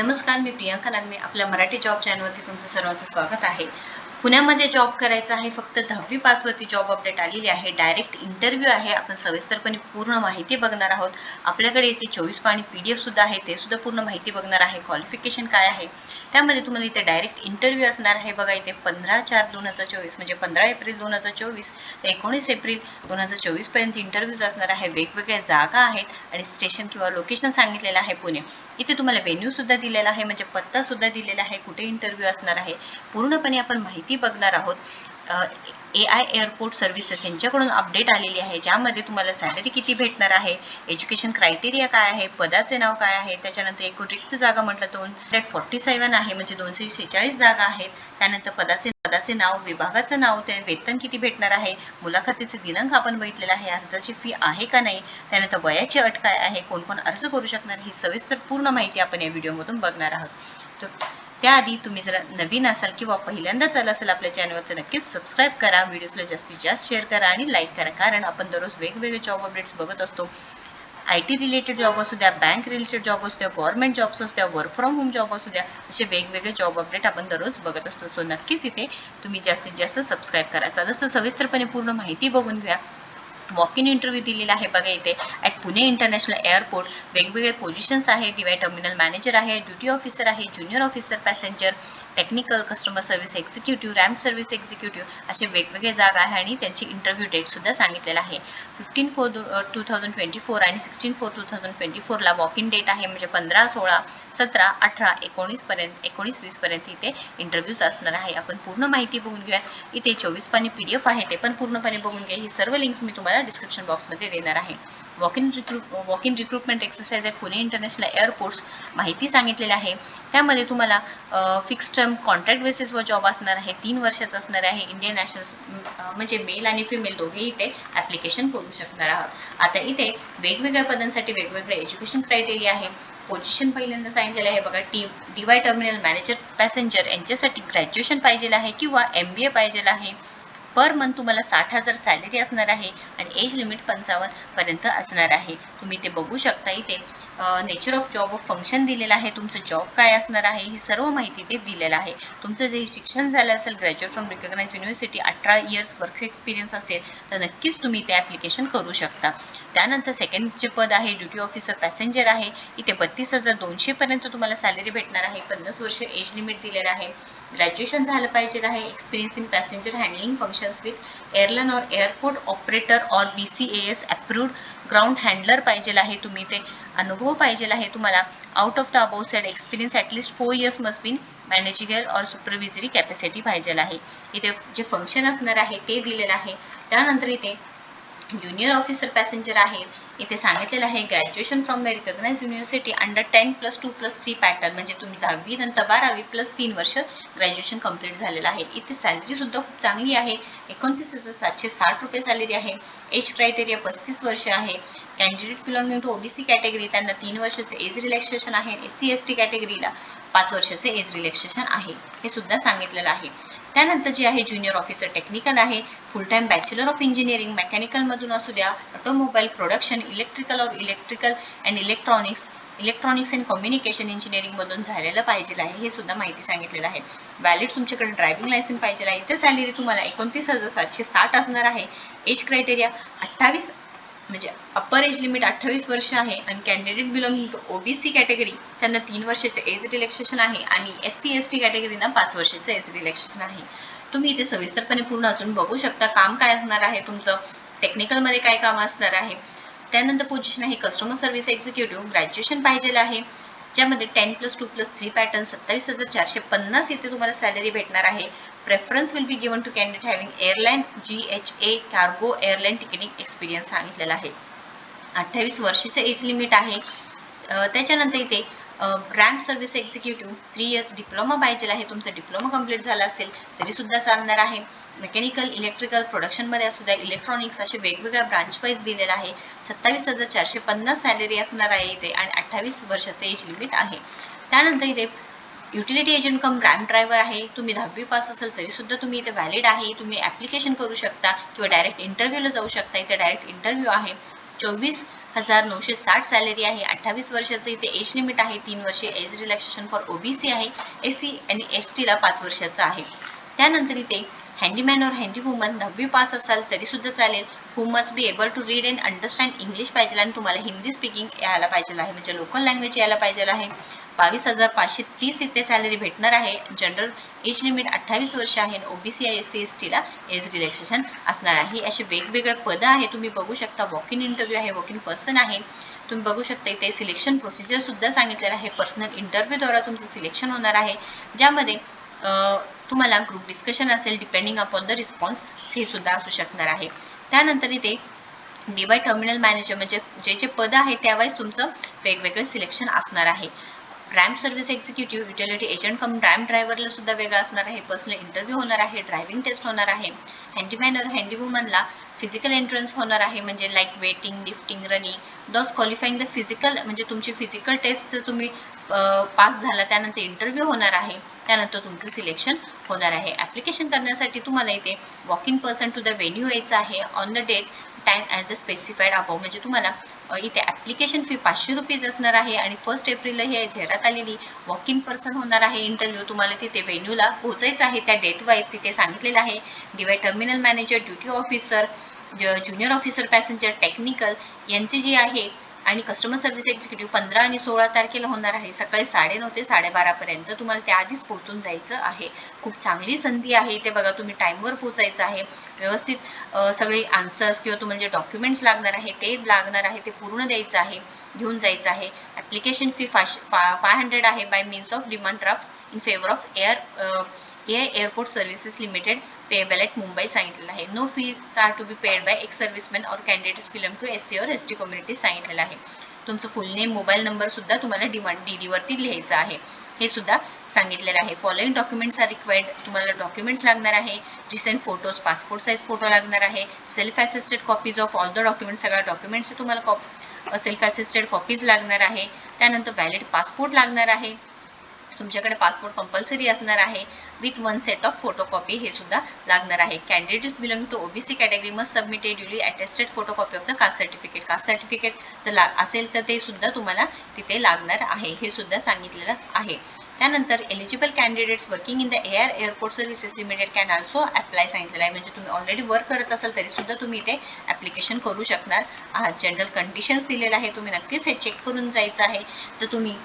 नमस्कार, मी प्रियांका नागने. आपल्या मराठी जॉब चॅनलवरती तुमचं सर्वांचं स्वागत आहे. पुण्यामध्ये जॉब करायचा आहे. फक्त 10वी पासवरती जॉब अपडेट आलेली आहे. डायरेक्ट इंटरव्ह्यू आहे. आपण सविस्तरपणे पूर्ण माहिती बघणार आहोत. आपल्याकडे इथे 24 पानी PDF सुद्धा आहे. ते सुद्धा पूर्ण माहिती बघणार आहे. क्वालिफिकेशन काय आहे त्यामध्ये तुम्हाला इथे डायरेक्ट इंटरव्ह्यू असणार आहे. बघा इथे 15/4/2024 म्हणजे 15 एप्रिल 2024 ते 19 एप्रिल 2024 पर्यंत इंटरव्ह्यूज असणार आहे. वेगवेगळ्या जागा आहेत आणि स्टेशन किंवा लोकेशन सांगितलेलं आहे पुणे. इथे तुम्हाला व्हेन्यू सुद्धा दिलेला आहे, म्हणजे पत्ता सुद्धा दिलेला आहे, कुठे इंटरव्ह्यू असणार आहे. पूर्णपणे आपण माहिती बघणार आहोत. AI एअरपोर्ट सर्व्हिसेस यांच्याकडून अपडेट आलेली आहे, ज्यामध्ये तुम्हाला सॅलरी किती भेटणार आहे, एज्युकेशन क्रायटेरिया काय आहे, पदाचे नाव काय आहे, त्याच्यानंतर एकूण रिक्त जागा म्हटलं 247 आहे, म्हणजे 246 जागा आहेत. त्यानंतर पदाचे नाव, विभागाचं नाव, ते वेतन किती भेटणार आहे, मुलाखतीचे दिनांक आपण बघितलेला आहे, अर्जाची फी आहे का नाही, त्यानंतर वयाची अट काय आहे, कोण कोण अर्ज करू शकणार, ही सविस्तर पूर्ण माहिती आपण या व्हिडिओमधून बघणार आहोत. तर त्याआधी तुम्ही जर नवीन असाल किंवा पहिल्यांदाच आला असेल आपल्या चॅनलवर तर नक्कीच सबस्क्राईब करा, व्हिडिओजला जास्तीत जास्त शेअर करा आणि लाईक करा, कारण आपण दररोज वेगवेगळे जॉब अपडेट्स बघत असतो. IT रिलेटेड जॉब असू द्या, बँक रिलेटेड जॉब असू द्या, गव्हर्नमेंट जॉब्स असू द्या, वर्क फ्रॉम होम जॉब असू द्या, असे वेगवेगळे जॉब अपडेट आपण दररोज बघत असतो. सो नक्कीच इथे तुम्ही जास्तीत जास्त सबस्क्राईब करा. जसं सविस्तरपणे पूर्ण माहिती बघून घ्या. वॉक इन इंटरव्ह्यू दिलेला आहे. बघा इथे ॲट पुणे इंटरनॅशनल एअरपोर्ट वेगवेगळे पोझिशन्स आहे. DY टर्मिनल मॅनेजर आहे, ड्युटी ऑफिसर आहे, junior officer passenger, technical, customer service executive, ramp service executive असे वेगवेगळे जागा आहे आणि त्यांची इंटरव्ह्यू डेटसुद्धा सांगितलेला आहे. 15/4/2024 आणि 16/4/2024ला वॉक इन डेट आहे, म्हणजे 15, 16, 17, 18, 19 पर्यंत, 19-20 पर्यंत इथे इंटरव्ह्यूज असणार आहे. आपण पूर्ण माहिती बघून घ्या. इथे 24 पानी PDF आहे, ते पण पूर्णपणे बघून घ्या. ही सर्व लिंक मी तुम्हाला डिस्क्रिप्शन बॉक्समध्ये देणार आहे. वॉक इन रिक्रुटमेंट एक्सरसाइज आहे पुणे इंटरनॅशनल एअरपोर्ट्स माहिती सांगितलेली आहे. त्यामध्ये तुम्हाला फिक्स टर्म कॉन्ट्रॅक्ट बेसिसवर जॉब असणार आहे, 3 वर्षाचा असणार आहे. इंडियन नॅशनल म्हणजे मेल आणि फिमेल दोघेही इथे ॲप्लिकेशन करू शकणार आहात. आता इथे वेगवेगळ्या पदांसाठी वेगवेगळे एज्युकेशन क्रायटेरिया आहे. पोझिशन पहिल्यांदा सांगितलेलं आहे. बघा DY टर्मिनल मॅनेजर पॅसेंजर यांच्यासाठी ग्रॅज्युएशन पाहिजे आहे किंवा MBA पाहिजे आहे. पर मंथ तुम्हाला 60,000 सॅलरी असणार आहे आणि एज लिमिट 55 पर्यंत असणार आहे. तुम्ही ते बघू शकता. इथे nature of job of function दिलेलं आहे, तुमचं जॉब काय असणार आहे ही सर्व माहिती ते दिलेलं आहे. तुमचं जे शिक्षण झालं असेल graduate from recognise university, 18 years work experience असेल तर नक्कीच तुम्ही ते ॲप्लिकेशन करू शकता. त्यानंतर सेकंडचे पद आहे ड्युटी ऑफिसर पॅसेंजर आहे. इथे 32,200 पर्यंत तुम्हाला सॅलरी भेटणार आहे. 50 वर्ष एज लिमिट दिलेलं आहे. ग्रॅज्युएशन झालं पाहिजे आहे. Experience in passenger handling functions with airline or airport operator or BCAS approved ground handler पाहिजे आहे. तुम्ही ते अनुभव पाहिजे आहे तुम्हाला. Out of the above said experience at least 4 years must been managerial or supervisory capacity पाहिजे आहे. इथे जे फंक्शन असणार आहे ते दिलेलं आहे. त्यानंतर इथे ज्युनियर ऑफिसर पॅसेंजर आहे. इथे सांगितलेलं आहे graduation from the recognise university under 10+2+3 pattern, म्हणजे तुम्ही 10वी नंतर 12वी प्लस 3 वर्ष ग्रॅज्युएशन कंप्लीट झालेलं आहे. इथे सॅलरीसुद्धा खूप चांगली आहे. 29,760 रुपये सॅलरी आहे. एज क्रायटेरिया 35 वर्ष आहे. Candidate belonging to OBC category त्यांना 3 वर्षाचे एज रिलॅक्सेशन आहे. SC/ST कॅटेगरीला 5 वर्षाचे एज रिलॅक्सेशन आहे, हे सुद्धा सांगितलेलं आहे. त्यानंतर जे आहे ज्युनियर ऑफिसर टेक्निकल आहे. Full time bachelor of engineering मेकॅनिकलमधून असू द्या, automobile production, electrical and electronics and communication इंजिनिअरिंगमधून झालेलं पाहिजे आहे, हे सुद्धा माहिती सांगितलेलं आहे. व्हॅलिड तुमच्याकडे ड्रायव्हिंग लायसन्स पाहिजे आहे. इथे सॅलरी तुम्हाला 29,760 असणार आहे. एज क्रायटेरिया 28, म्हणजे अप्पर एज लिमिट 28 वर्ष आहे आणि candidate belonging to OBC category त्यांना 3 वर्षाचे एज रिलॅक्सेशन आहे आणि SC/ST कॅटेगरीना 5 वर्षाचं एज रिलॅक्सेशन आहे. तुम्ही इथे सविस्तरपणे पूर्ण अजून बघू शकता. काम काय असणार आहे तुमचं, टेक्निकलमध्ये काय काम असणार आहे. त्यानंतर पोझिशन आहे कस्टमर सर्व्हिस एक्झिक्युटिव्ह, ग्रॅज्युएशन पाहिजे आहे, ज्यामध्ये 10+2+3 पॅटर्न 27,450 इथे तुम्हाला सॅलरी भेटणार आहे. Preference will be given to candidate having airline GHA cargo airline ticketing experience सांगितलेला आहे. 28 वर्षाचं एज लिमिट आहे. त्याच्यानंतर इथे ramp service executive 3 years diploma पाहिजे आहे. तुमचा डिप्लोमा कंप्लीट झाला असेल तरीसुद्धा चालणार आहे. मेकॅनिकल, इलेक्ट्रिकल, प्रोडक्शनमध्ये असू द्या, इलेक्ट्रॉनिक्स असे वेगवेगळ्या ब्रांच वाईज दिलेला आहे. 27,450 सॅलरी असणार आहे इथे आणि 28 वर्षाचे एज लिमिट आहे. त्यानंतर इथे utility agent cum ramp driver आहे. तुम्ही 10वी पास असेल तरीसुद्धा तुम्ही इथे व्हॅलिड आहे. तुम्ही ॲप्लिकेशन करू शकता किंवा डायरेक्ट इंटरव्ह्यूला जाऊ शकता. इथे डायरेक्ट इंटरव्ह्यू आहे. 24 1960 सॅलरी आहे. 28 वर्षाचं इथे एज लिमिट आहे. 3 वर्षे एज रिलॅक्सेशन फॉर OBC आहे. SC आणि ST ला 5 वर्षाचं आहे. त्यानंतर इथे हँडीमॅन और हँडी वुमन 10वी पास असाल तरी सुद्धा चालेल. Who must be able to read and understand English पाहिजे आणि तुम्हाला हिंदी स्पीकिंग यायला पाहिजे आहे, म्हणजे लोकल लँग्वेज यायला पाहिजे आहे. 22,530 इथे सॅलरी भेटणार आहे. जनरल एज लिमिट 28 वर्ष आहे. OBC SC ST ला एज रिलॅक्सेशन असणार आहे. असे वेगवेगळे पदं आहे, तुम्ही बघू शकता. वॉक इन इंटरव्ह्यू आहे, वॉक इन पर्सन आहे. तुम्ही बघू शकता इथे सिलेक्शन प्रोसिजर सुद्धा सांगितलेलं आहे. पर्सनल इंटरव्ह्यूद्वारा तुमचं सिलेक्शन होणार आहे, ज्यामध्ये तुम्हाला ग्रुप डिस्कशन असेल, डिपेंडिंग अपॉन द रिस्पॉन्स हे सुद्धा असू शकणार आहे. त्यानंतर इथे DY टर्मिनल मॅनेजर म्हणजे जे जे पद आहे त्यावेळेस तुमचं वेगवेगळं सिलेक्शन असणार आहे. Ramp service executive, utility agent cum ramp ड्रायव्हरला सुद्धा वेगळा असणार आहे. पर्सनल इंटरव्ह्यू होणार आहे. ड्रायव्हिंग टेस्ट होणार आहे. हँडीमॅन और हँडी वुमनला फिजिकल एंट्रन्स होणार आहे, म्हणजे like waiting, lifting, running. Those qualifying the physical म्हणजे तुमची फिजिकल टेस्ट जर तुम्ही पास झाला त्यानंतर इंटरव्ह्यू होणार आहे. त्यानंतर तुमचं सिलेक्शन होणार आहे. ॲप्लिकेशन करण्यासाठी तुम्हाला इथे walk in person to the venue यायचं आहे on the date time as the specified above. म्हणजे तुम्हाला इथे ॲप्लिकेशन फी 500 रुपीज असणार आहे आणि 1 एप्रिलला ही जाहिरात आलेली वॉक इन पर्सन होणार आहे. इंटरव्ह्यू तुम्हाला तिथे व्हेन्यूला पोहोचायचं आहे. त्या डेट वाईज इथे सांगितलेलं आहे. DY terminal manager, duty officer, junior officer passenger, technical यांची जी आहे आणि कस्टमर सर्व्हिस एक्झिक्युटिव्ह 15 आणि 16 तारखेला होणार आहे. सकाळी 9:30 ते 12:30 पर्यंत तुम्हाला त्याआधीच पोहोचून जायचं आहे. खूप चांगली संधी आहे. इथे बघा तुम्ही टाईमवर पोहोचायचं आहे. व्यवस्थित सगळे आन्सर्स किंवा तुम्हाला जे डॉक्युमेंट्स लागणार आहे ते लागणार आहे ते पूर्ण द्यायचं आहे, घेऊन जायचं आहे. ॲप्लिकेशन फी 500 आहे by means of demand draft in favour of airport services limited payable at Mumbai सांगितलेलं आहे. No fees are to be paid by ex serviceman or candidates belong to SC or ST community सांगितलेलं आहे. तुमचं फुल name, mobile number सुद्धा तुम्हाला DD वरती लिहायचं आहे, हे सुद्धा सांगितलेलं आहे. Following documents are required. तुम्हाला डॉक्युमेंट्स लागणार आहे. Recent photos, passport size photo लागणार आहे. Self assisted copies of all the documents, सगळ्या डॉक्युमेंट्सचे तुम्हाला सेल्फ असिस्टेड कॉपीज लागणार आहे. त्यानंतर व्हॅलिड पासपोर्ट लागणार आहे. तुमच्याकडे पासपोर्ट कंपल्सरी असणार आहे विथ 1 सेट ऑफ फोटोकॉपी, हे सुद्धा लागणार आहे. Candidates belong to OBC category must submit a duly attested photocopy of the caste certificate. Caste certificate जर असेल तर ते सुद्धा तुम्हाला तिथे लागणार आहे, हे सुद्धा सांगितलेलं आहे. त्यानंतर eligible candidates working in the airport services limited can also apply सांगितलेलं आहे. म्हणजे तुम्ही ऑलरेडी वर्क करत असाल तरी सुद्धा तुम्ही इथे ॲप्लिकेशन करू शकणार आहात. जनरल कंडिशन्स दिलेलं आहे, तुम्ही नक्कीच हे चेक करून जायचं आहे. जर तुम्ही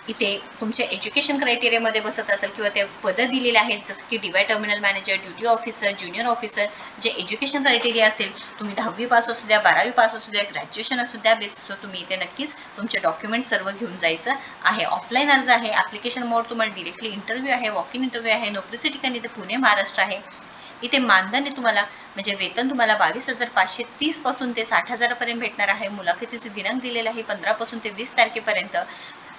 इथे तुमच्या एज्युकेशन क्रायटेरियामध्ये बसत असेल किंवा ते पदं दिलेले आहेत जसं की DY terminal manager, duty officer, junior officer, जे एज्युकेशन क्रायटेरिया असेल, तुम्ही 10वी पास असू द्या, 12वी पास असू द्या, ग्रॅज्युएशन असू द्या, बेसिसवर तुम्ही इथे नक्कीच तुमचे डॉक्युमेंट्स सर्व घेऊन जायचं आहे. ऑफलाईन अर्ज आहे. ॲप्लिकेशन मोड तुम्हाला डिरेक्टली इंटरव्ह्यू आहे, वॉक इन इंटरव्ह्यू आहे. नोकरीचं ठिकाण इथे पुणे महाराष्ट्र आहे. इथे मानधन तुम्हाला म्हणजे वेतन तुम्हाला 22,530 पासून ते 60,000 पर्यंत भेटणार आहे. मुलाखतीचे दिनांक दिलेला आहे 15 पासून ते 20 तारखेपर्यंत.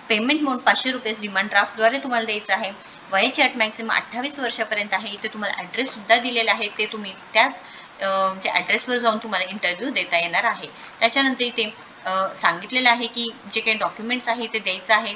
पेमेंट मोड 500 रुपये डिमांड ड्राफ्टद्वारे तुम्हाला द्यायचं आहे. वयाची अट मॅक्सिमम 28 वर्षापर्यंत आहे. इथे तुम्हाला ॲड्रेस सुद्धा दिलेला आहे, ते तुम्ही त्याच म्हणजे ॲड्रेसवर जाऊन तुम्हाला इंटरव्ह्यू देता येणार आहे. त्याच्यानंतर इथे सांगितलेलं आहे की जे काही डॉक्युमेंट्स आहे ते द्यायचं आहे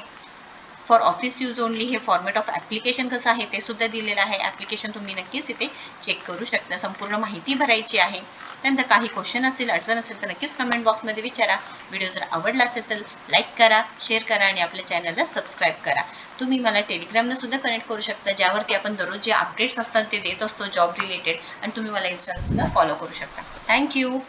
फॉर ऑफिस यूज ओनली. हे फॉर्मॅट ऑफ ॲप्लिकेशन कसं आहे ते सुद्धा दिलेलं आहे. ॲप्लिकेशन तुम्ही नक्कीच इथे चेक करू शकता. संपूर्ण माहिती भरायची आहे. त्यानंतर काही क्वेश्चन असेल, अडचण असेल तर नक्कीच कमेंट बॉक्समध्ये विचारा. व्हिडिओ जर आवडला असेल तर लाईक करा, शेअर करा आणि आपल्या चॅनलला सबस्क्राईब करा. तुम्ही मला टेलिग्रामला सुद्धा कनेक्ट करू शकता, ज्यावरती आपण दररोज जे अपडेट्स असतात ते देत असतो जॉब रिलेटेड, आणि तुम्ही मला इन्स्टाला सुद्धा फॉलो करू शकता. थँक्यू.